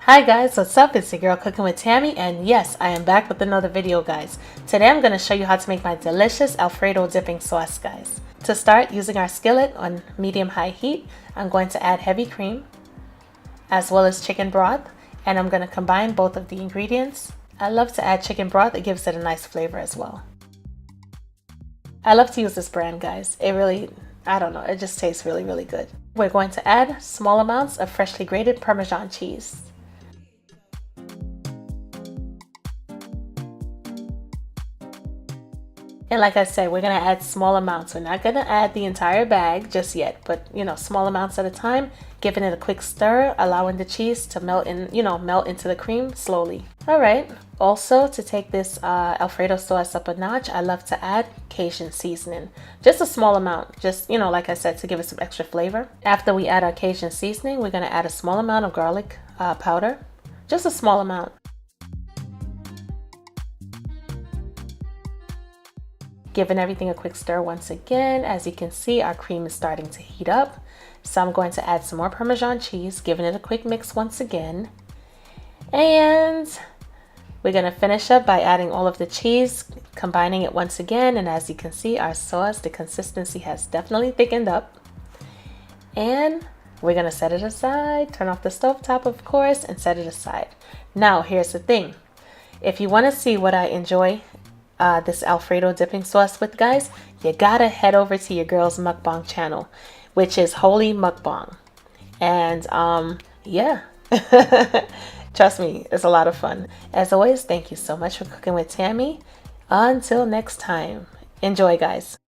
Hi guys, what's up? It's your girl Cooking with Tammy, and yes, I am back with another video, guys. Today I'm going to show you how to make my delicious Alfredo dipping sauce, guys. To start, using our skillet on medium-high heat, I'm going to add heavy cream as well as chicken broth, and I'm going to combine both of the ingredients. I love to add chicken broth, it gives it a nice flavor as well. I love to use this brand, guys. It really, I don't know, it just tastes really good. We're going to add small amounts of freshly grated Parmesan cheese. And like I said, we're going to add small amounts. We're not going to add the entire bag just yet, but small amounts at a time, giving it a quick stir, allowing the cheese to melt into the cream slowly. All right. Also, to take this Alfredo sauce up a notch, I love to add Cajun seasoning. Just a small amount, just, like I said, to give it some extra flavor. After we add our Cajun seasoning, we're going to add a small amount of garlic powder, just a small amount. Giving everything a quick stir once again. As you can see, our cream is starting to heat up. So I'm going to add some more Parmesan cheese, giving it a quick mix once again. And we're going to finish up by adding all of the cheese, combining it once again. And as you can see, our sauce, the consistency has definitely thickened up. And we're going to set it aside, turn off the stovetop, of course, and set it aside. Now, here's the thing. If you want to see what I enjoy this Alfredo dipping sauce with, guys, you gotta head over to your girl's mukbang channel, which is Holy Mukbang. And yeah, trust me, it's a lot of fun. As always, thank you so much for cooking with Tammy. Until next time, enjoy, guys.